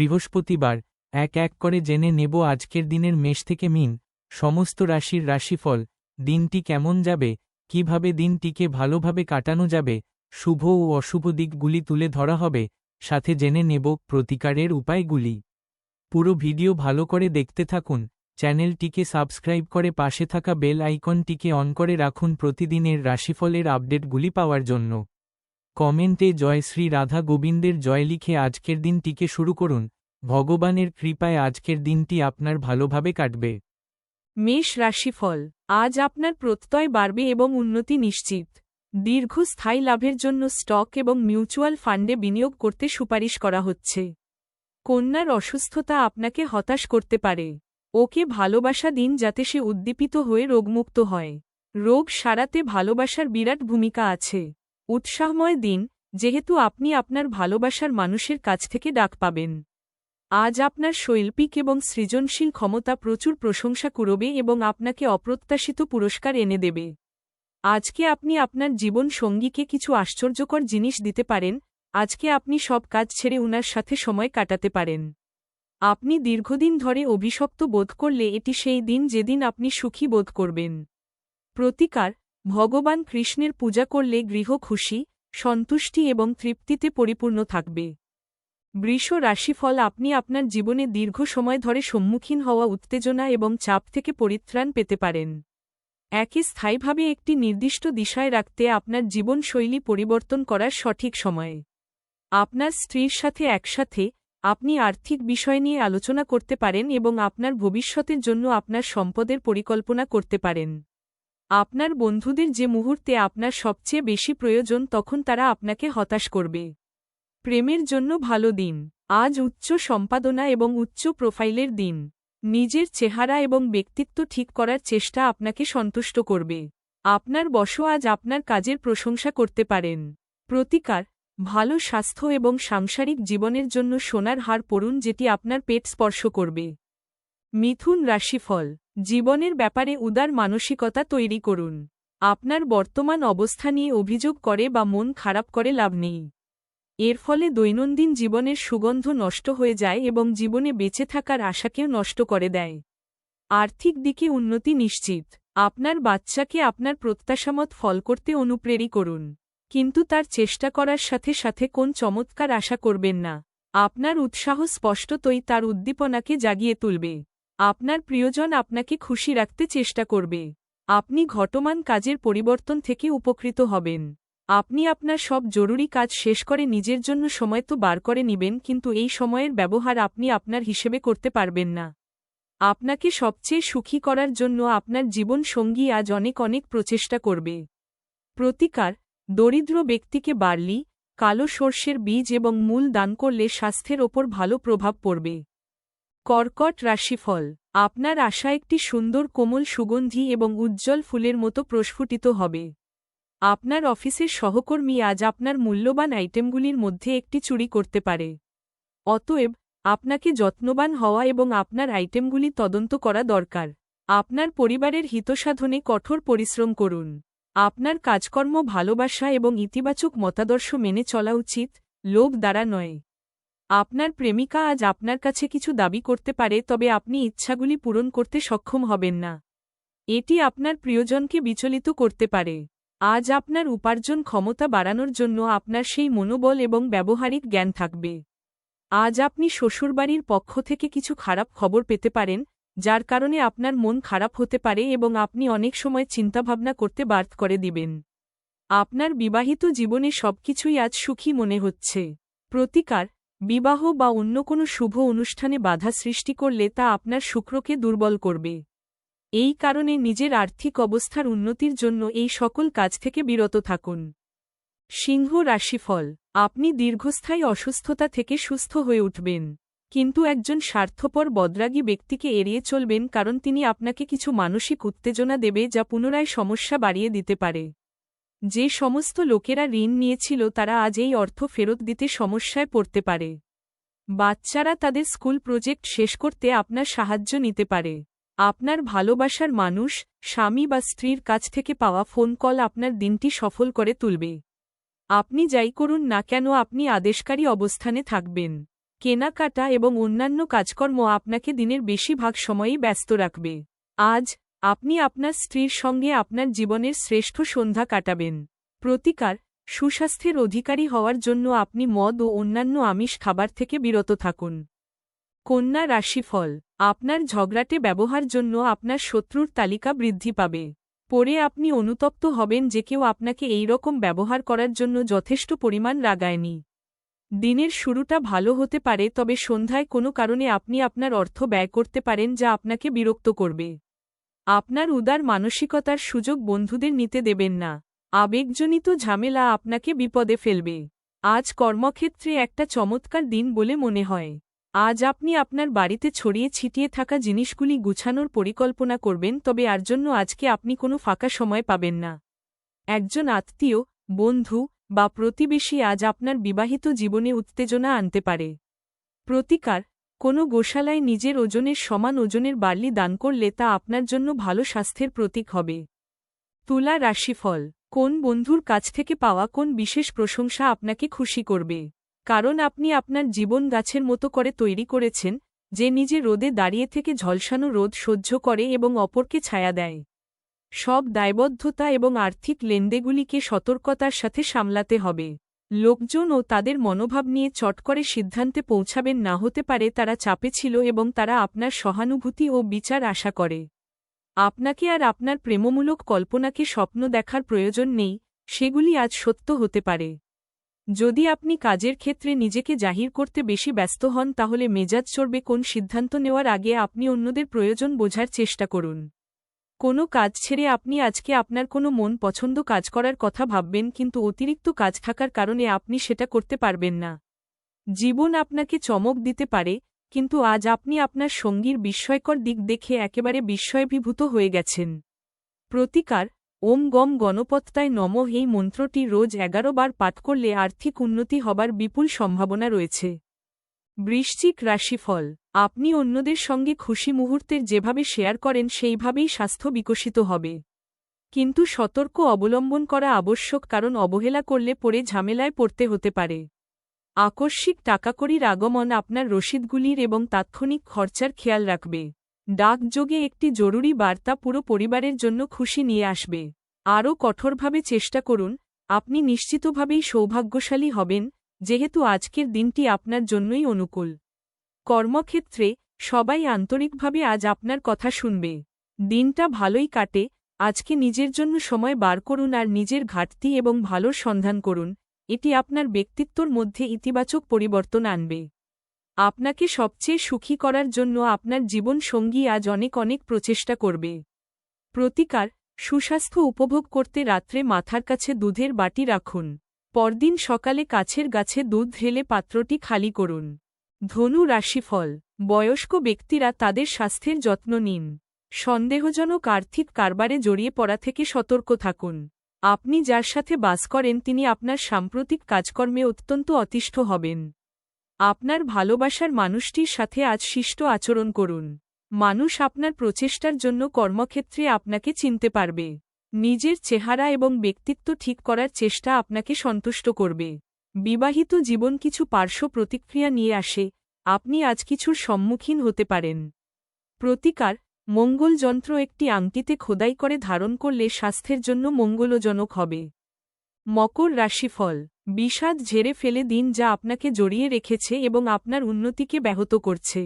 বৃহস্পতিবার এক এক করে জেনে নেব আজকের দিনের মেষ থেকে মীন সমস্ত রাশির রাশিফল। দিনটি কেমন যাবে, কিভাবে দিনটিকে ভালোভাবে কাটানো যাবে, শুভ ও অশুভ দিকগুলি তুলে ধরা হবে, সাথে জেনে নেব প্রতিকারের উপায়গুলি। পুরো ভিডিও ভালো করে দেখতে থাকুন। চ্যানেলটিকে সাবস্ক্রাইব করে পাশে থাকা বেল আইকনটিকে অন করে রাখুন প্রতিদিনের রাশিফলের আপডেটগুলি পাওয়ার জন্য। কমেন্টে জয় শ্রী রাধা গোবিন্দের জয় লিখে আজকের দিনটিকে শুরু করুন। ভগবানের কৃপায় আজকের দিনটি আপনার ভালোভাবে কাটবে। মেষ রাশিফল। আজ আপনার প্রত্যয় বাড়বে এবং উন্নতি নিশ্চিত। দীর্ঘস্থায়ী লাভের জন্য স্টক এবং মিউচুয়াল ফান্ডে বিনিয়োগ করতে সুপারিশ করা হচ্ছে। কন্যার অসুস্থতা আপনাকে হতাশ করতে পারে। ওকে ভালোবাসা দিন যাতে সে উদ্দীপিত হয়ে রোগমুক্ত হয়। রোগ সারাতে ভালোবাসার বিরাট ভূমিকা আছে। উৎসাহময় দিন, যেহেতু আপনি আপনার ভালোবাসার মানুষের কাছ থেকে ডাক পাবেন। আজ আপনার শৈল্পিক এবং সৃজনশীল ক্ষমতা প্রচুর প্রশংসা কুড়বে এবং আপনাকে অপ্রত্যাশিত পুরস্কার এনে দেবে। আজকে আপনি আপনার জীবন সঙ্গীকে কিছু আশ্চর্যকর জিনিস দিতে পারেন। আজকে আপনি সব কাজ ছেড়ে উনার সাথে সময় কাটাতে পারেন। আপনি দীর্ঘদিন ধরে অভিশপ্ত বোধ করলে এটি সেই দিন যেদিন আপনি সুখী বোধ করবেন। প্রতিকার: ভগবান কৃষ্ণের পূজা করলে গৃহ খুশি, সন্তুষ্টি এবং তৃপ্তিতে পরিপূর্ণ থাকবে। বৃষ রাশিফল। আপনি আপনার জীবনে দীর্ঘ সময় ধরে সম্মুখীন হওয়া উত্তেজনা এবং চাপ থেকে পরিত্রাণ পেতে পারেন। একে স্থায়ীভাবে একটি নির্দিষ্ট দিশায় রাখতে আপনার জীবনশৈলী পরিবর্তন করার সঠিক সময়। আপনার স্ত্রীর সাথে একসাথে আপনি আর্থিক বিষয় নিয়ে আলোচনা করতে পারেন এবং আপনার ভবিষ্যতের জন্য আপনার সম্পদের পরিকল্পনা করতে পারেন। আপনার বন্ধুদের যে মুহূর্তে আপনার সবচেয়ে বেশি প্রয়োজন তখন তারা আপনাকে হতাশ করবে। প্রেমের জন্য ভালো দিন। আজ উচ্চ সম্পাদনা এবং উচ্চ প্রোফাইলের দিন। নিজের চেহারা এবং ব্যক্তিত্ব ঠিক করার চেষ্টা আপনাকে সন্তুষ্ট করবে। আপনার বস আজ আপনার কাজের প্রশংসা করতে পারেন। প্রতিকার: ভালো স্বাস্থ্য এবং সাংসারিক জীবনের জন্য সোনার হার পরুন যেটি আপনার পেট স্পর্শ করবে। মিথুন রাশিফল। জীবনের ব্যাপারে উদার মানসিকতা তৈরি করুন। আপনার বর্তমান অবস্থা নিয়ে অভিযোগ করে বা মন খারাপ করে লাভ নেই। এর ফলে দৈনন্দিন জীবনের সুগন্ধ নষ্ট হয়ে যায় এবং জীবনে বেঁচে থাকার আশাকেও নষ্ট করে দেয়। আর্থিক দিকে উন্নতি নিশ্চিত। আপনার বাচ্চাকে আপনার প্রত্যাশামত ফল করতে অনুপ্রেরিত করুন, কিন্তু তার চেষ্টা করার সাথে সাথে কোন চমৎকার আশা করবেন না। আপনার উৎসাহ স্পষ্টতই তার উদ্দীপনাকে জাগিয়ে তুলবে। আপনার প্রিয়জন আপনাকে খুশি রাখতে চেষ্টা করবে। আপনি ঘটমান কাজের পরিবর্তন থেকে উপকৃত হবেন। আপনি আপনার সব জরুরি কাজ শেষ করে নিজের জন্য সময় তো বার করে নিবেন, কিন্তু এই সময়ের ব্যবহার আপনি আপনার হিসেবে করতে পারবেন না। আপনাকে সবচেয়ে সুখী করার জন্য আপনার জীবন সঙ্গী আজ অনেক অনেক প্রচেষ্টা করবে। প্রতিকার: দরিদ্র ব্যক্তিকে বার্লি, কালো সর্ষের বীজ এবং মূল দান করলে স্বাস্থ্যের ওপর ভালো প্রভাব পড়বে। কর্কট রাশিফল। আপনার আশা একটি সুন্দর কোমল সুগন্ধি এবং উজ্জ্বল ফুলের মতো প্রস্ফুটিত হবে। আপনার অফিসের সহকর্মী আজ আপনার মূল্যবান আইটেমগুলির মধ্যে একটি চুরি করতে পারে। অতএব আপনাকে যত্নবান হওয়া এবং আপনার আইটেমগুলি তদন্ত করা দরকার। আপনার পরিবারের হিতসাধনে কঠোর পরিশ্রম করুন। আপনার কাজকর্ম ভালোবাসা এবং ইতিবাচক মতাদর্শ মেনে চলা উচিত, লোভ দ্বারা নয়। আপনার প্রেমিকা আজ আপনার কাছে কিছু দাবি করতে পারে, তবে আপনি ইচ্ছাগুলি পূরণ করতে সক্ষম হবেন না। এটি আপনার প্রিয়জনকে বিচলিত করতে পারে। আজ আপনার উপার্জন ক্ষমতা বাড়ানোর জন্য আপনার সেই মনোবল এবং ব্যবহারিক জ্ঞান থাকবে। আজ আপনি শ্বশুরবাড়ির পক্ষ থেকে কিছু খারাপ খবর পেতে পারেন, যার কারণে আপনার মন খারাপ হতে পারে এবং আপনি অনেক সময় চিন্তাভাবনা করতে বাধ্য করে দিবেন। আপনার বিবাহিত জীবনে সবকিছুই আজ সুখী মনে হচ্ছে। প্রতিকার: বিবাহ বা অন্য কোনো শুভ অনুষ্ঠানে বাধা সৃষ্টি করলে তা আপনার শুক্রকে দুর্বল করবে। এই কারণে নিজের আর্থিক অবস্থার উন্নতির জন্য এই সকল কাজ থেকে বিরত থাকুন। সিংহ রাশিফল। আপনি দীর্ঘস্থায়ী অসুস্থতা থেকে সুস্থ হয়ে উঠবেন, কিন্তু একজন স্বার্থপর বদরাগী ব্যক্তিকে এড়িয়ে চলবেন, কারণ তিনি আপনাকে কিছু মানসিক উত্তেজনা দেবে যা পুনরায় সমস্যা বাড়িয়ে দিতে পারে। যে সমস্ত লোকেরা ঋণ নিয়েছিল তারা আজ এই অর্থ ফেরত দিতে সমস্যায় পড়তে পারে। বাচ্চারা তাদের স্কুল প্রজেক্ট শেষ করতে আপনার সাহায্য নিতে পারে। আপনার ভালোবাসার মানুষ, স্বামী বা স্ত্রীর কাছ থেকে পাওয়া ফোন কল আপনার দিনটি সফল করে তুলবে। আপনি যাই করুন না কেন আপনি আদেশকারী অবস্থানে থাকবেন। কেনাকাটা এবং অন্যান্য কাজকর্ম আপনাকে দিনের বেশিরভাগ সময়ই ব্যস্ত রাখবে। আজ আপনি আপনার স্ত্রীর সঙ্গে আপনার জীবনের শ্রেষ্ঠ সন্ধ্যা কাটাবেন। প্রতিকার: সুস্বাস্থ্যের অধিকারী হওয়ার জন্য আপনি মদ ও অন্যান্য আমিষ খাবার থেকে বিরত থাকুন। কন্যা রাশিফল: আপনার ঝগড়াটে ব্যবহার জন্য আপনার শত্রুর তালিকা বৃদ্ধি পাবে। পরে আপনি অনুতপ্ত হবেন যে কেউ আপনাকে এই রকম ব্যবহার করার জন্য যথেষ্ট পরিমাণ রাগায়নি। দিনের শুরুটা ভালো হতে পারে, তবে সন্ধ্যায় কোনো কারণে আপনি আপনার অর্থ ব্যয় করতে পারেন যা আপনাকে বিরক্ত করবে। আপনার উদার মানসিকতার সুযোগ বন্ধুদের নিতে দেবেন না। আবেগজনিত ঝামেলা আপনাকে বিপদে ফেলবে। আজ কর্মক্ষেত্রে একটা চমৎকার দিন বলে মনে হয়। আজ আপনি আপনার বাড়িতে ছড়িয়ে ছিটিয়ে থাকা জিনিসগুলি গুছানোর পরিকল্পনা করবেন, তবে আর জন্য আজকে আপনি কোনো ফাঁকা সময় পাবেন না। একজন আত্মীয়, বন্ধু বা প্রতিবেশী আজ আপনার বিবাহিত জীবনে উত্তেজনা আনতে পারে। প্রতিকার: কোনো গোশালায় নিজের ওজনের সমান ওজনের বার্লি দান করলে তা আপনার জন্য ভালো স্বাস্থ্যের প্রতীক হবে। তুলা রাশিফল: কোন বন্ধুর কাছ থেকে পাওয়া কোন বিশেষ প্রশংসা আপনাকে খুশি করবে? কারণ আপনি আপনার জীবন গাছের মতো করে তৈরি করেছেন, যে নিজে রোদে দাঁড়িয়ে থেকে ঝলসানো রোদ সহ্য করে এবং অপরকে ছায়া দেয়। সব দায়বদ্ধতা এবং আর্থিক লেনদেনগুলিকে সতর্কতার সাথে সামলাতে হবে। লোকজন ও তাদের মনোভাব নিয়ে চট করে সিদ্ধান্তে পৌঁছাবেন না, হতে পারে তারা চাপে ছিল এবং তারা আপনার সহানুভূতি ও বিচার আশা করে। আপনাকে আর আপনার প্রেমমূলক কল্পনাকে স্বপ্ন দেখার প্রয়োজন নেই, সেগুলি আজ সত্য হতে পারে। যদি আপনি কাজের ক্ষেত্রে নিজেকে জাহির করতে বেশি ব্যস্ত হন, তাহলে মেজাজ চড়বে। কোন সিদ্ধান্ত নেওয়ার আগে আপনি অন্যদের প্রয়োজন বোঝার চেষ্টা করুন। কোনো কাজ ছেড়ে আপনি আজকে আপনার কোনো মন পছন্দ কাজ করার কথা ভাববেন, কিন্তু অতিরিক্ত কাজ থাকার কারণে আপনি সেটা করতে পারবেন না। জীবন আপনাকে চমক দিতে পারে, কিন্তু আজ আপনি আপনার সঙ্গীর বিস্ময়কর দিক দেখে একেবারে বিস্ময়াভিভূত হয়ে গেছেন। প্রতিকার: ওম গম গণপত্তায় নমঃ এই মন্ত্রটি রোজ 11 বার পাঠ করলে আর্থিক উন্নতি হবার বিপুল সম্ভাবনা রয়েছে। বৃশ্চিক রাশিফল: আপনি অন্যদের সঙ্গে খুশি মুহূর্তের যেভাবে শেয়ার করেন সেইভাবেই স্বাস্থ্য বিকশিত হবে। কিন্তু সতর্ক অবলম্বন করা আবশ্যক, কারণ অবহেলা করলে পরে ঝামেলায় পড়তে হতে পারে। আকস্মিক টাকাকড়ির আগমন আপনার রসিদগুলির এবং তাৎক্ষণিক খরচার খেয়াল রাখবে। ডাকযোগে একটি জরুরি বার্তা পুরো পরিবারের জন্য খুশি নিয়ে আসবে। আরও কঠোরভাবে চেষ্টা করুন, আপনি নিশ্চিতভাবেই সৌভাগ্যশালী হবেন, যেহেতু আজকের দিনটি আপনার জন্যই অনুকূল। কর্মক্ষেত্রে সবাই আন্তরিকভাবে আজ আপনার কথা শুনবে। দিনটা ভালোই কাটে। আজকে নিজের জন্য সময় বার করুন আর নিজের ঘাটতি এবং ভালোর সন্ধান করুন। এটি আপনার ব্যক্তিত্বর মধ্যে ইতিবাচক পরিবর্তন আনবে। আপনাকে সবচেয়ে সুখী করার জন্য আপনার জীবন সঙ্গী আজ অনেক অনেক প্রচেষ্টা করবে। প্রতিকার: সুস্বাস্থ্য উপভোগ করতে রাত্রে মাথার কাছে দুধের বাটি রাখুন। পরদিন সকালে কাছের গাছে দুধ ঢেলে পাত্রটি খালি করুন। ধনু রাশিফল: বয়স্ক ব্যক্তিরা তাদের স্বাস্থ্যের যত্ন নিন। সন্দেহজনক আর্থিক কারবারে জড়িয়ে পড়া থেকে সতর্ক থাকুন। আপনি যার সাথে বাস করেন তিনি আপনার সাম্প্রতিক কাজকর্মে অত্যন্ত অতিষ্ঠ হবেন। আপনার ভালোবাসার মানুষটির সাথে আজ শিষ্ট আচরণ করুন। মানুষ আপনার প্রচেষ্টার জন্য কর্মক্ষেত্রে আপনাকে চিনতে পারবে। নিজের চেহারা এবং ব্যক্তিত্ব ঠিক করার চেষ্টা আপনাকে সন্তুষ্ট করবে। বিবাহিত জীবন কিছু পার্শ্ব প্রতিক্রিয়া নিয়ে আসে, আপনি আজ কিছুর সম্মুখীন হতে পারেন। প্রতিকার: মঙ্গল যন্ত্র একটি আংটিতে খোদাই করে ধারণ করলে স্বাস্থ্যের জন্য মঙ্গলজনক হবে। মকর রাশিফল: বিষাদ ঝেড়ে ফেলে দিন যা আপনাকে জড়িয়ে রেখেছে এবং আপনার উন্নতিকে ব্যাহত করছে।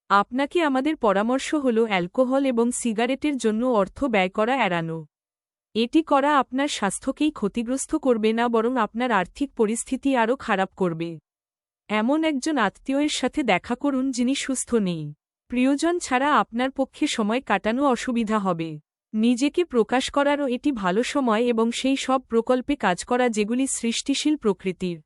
আপনাকে আমাদের পরামর্শ হল অ্যালকোহল এবং সিগারেটের জন্য অর্থ ব্যয় করা এড়ানো। এটি করা আপনার স্বাস্থ্যকেই ক্ষতিগ্রস্ত করবে না, বরং আপনার আর্থিক পরিস্থিতি আরও খারাপ করবে। এমন একজন আত্মীয়ের সাথে দেখা করুন যিনি সুস্থ নেই। প্রিয়জন ছাড়া আপনার পক্ষে সময় কাটানো অসুবিধা হবে। নিজেকে প্রকাশ করারও এটি ভালো সময় এবং সেই সব প্রকল্পে কাজ করা যেগুলি সৃষ্টিশীল প্রকৃতির।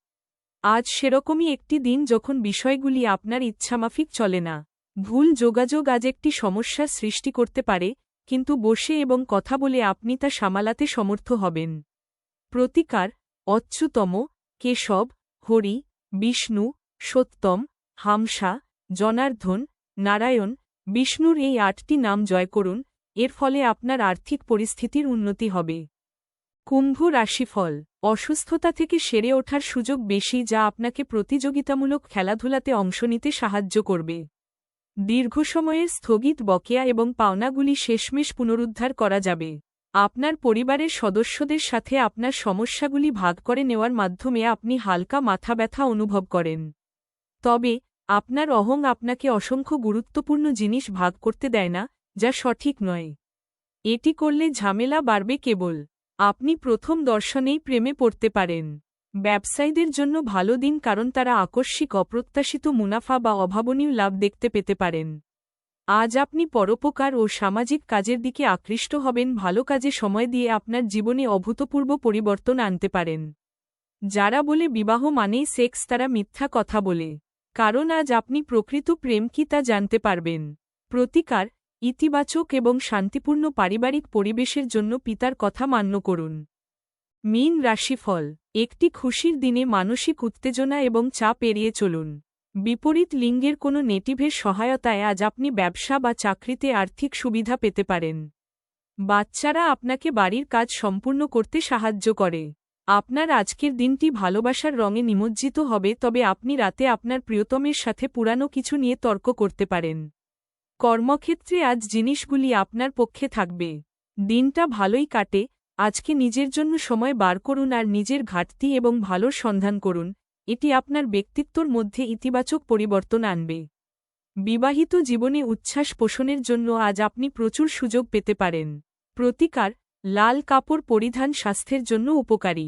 আজ সেরকমই একটি দিন যখন বিষয়গুলি আপনার ইচ্ছামাফিক চলে না। ভুল যোগাযোগ আজ একটি সমস্যার সৃষ্টি করতে পারে, কিন্তু বসে এবং কথা বলে আপনি তা সামালাতে সমর্থ হবেন। প্রতিকার: অচ্যুতম, কেশব, হরি, বিষ্ণু, সত্যম, হামসা, জনার্দন, নারায়ণ, বিষ্ণুর এই 8টি নাম জয় করুন। এর ফলে আপনার আর্থিক পরিস্থিতির উন্নতি হবে। কুম্ভ রাশিফল, অসুস্থতা থেকে সেরে ওঠার সুযোগ বেশি, যা আপনাকে প্রতিযোগিতামূলক খেলাধুলাতে অংশ নিতে সাহায্য করবে। দীর্ঘ সময়ের স্থগিত বকেয়া এবং পাওনাগুলি শেষমেশ পুনরুদ্ধার করা যাবে। আপনার পরিবারের সদস্যদের সাথে আপনার সমস্যাগুলি ভাগ করে নেওয়ার মাধ্যমে আপনি হালকা মাথা ব্যথা অনুভব করেন। তবে আপনার অহং আপনাকে অসংখ্য গুরুত্বপূর্ণ জিনিস ভাগ করতে দেয় না, যা সঠিক নয়। এটি করলে ঝামেলা বাড়বে কেবল। আপনি প্রথম দর্শনেই প্রেমে পড়তে পারেন। ব্যবসায়ীদের জন্য ভালো দিন, কারণ তারা আকস্মিক অপ্রত্যাশিত মুনাফা বা অভাবনীয় লাভ দেখতে পেতে পারেন। আজ আপনি পরোপকার ও সামাজিক কাজের দিকে আকৃষ্ট হবেন। ভালো কাজে সময় দিয়ে আপনার জীবনে অভূতপূর্ব পরিবর্তন আনতে পারেন। যারা বলে বিবাহ মানেই সেক্স, তারা মিথ্যা কথা বলে, কারণ আজ আপনি প্রকৃত প্রেম কি তা জানতে পারবেন। প্রতিকার, ইতিবাচক এবং শান্তিপূর্ণ পারিবারিক পরিবেশের জন্য পিতার কথা মান্য করুন। মীন রাশিফল, একটি খুশির দিনে মানসিক উত্তেজনা এবং চাপ এড়িয়ে চলুন। বিপরীত লিঙ্গের কোনো নেটিভের সহায়তায় আজ আপনি ব্যবসা বা চাকরিতে আর্থিক সুবিধা পেতে পারেন। বাচ্চারা আপনাকে বাড়ির কাজ সম্পূর্ণ করতে সাহায্য করে। আপনার আজকের দিনটি ভালোবাসার রঙে নিমজ্জিত হবে, তবে আপনি রাতে আপনার প্রিয়তমের সাথে পুরানো কিছু নিয়ে তর্ক করতে পারেন। কর্মক্ষেত্রে আজ জিনিসগুলি আপনার পক্ষে থাকবে। দিনটা ভালোই কাটে। আজকে নিজের জন্য সময় বার করুন আর নিজের ঘাটতি এবং ভালোর সন্ধান করুন। এটি আপনার ব্যক্তিত্বর মধ্যে ইতিবাচক পরিবর্তন আনবে। বিবাহিত জীবনে উচ্ছ্বাস পোষণের জন্য আজ আপনি প্রচুর সুযোগ পেতে পারেন। প্রতিকার, লাল কাপড় পরিধান স্বাস্থ্যের জন্য উপকারী।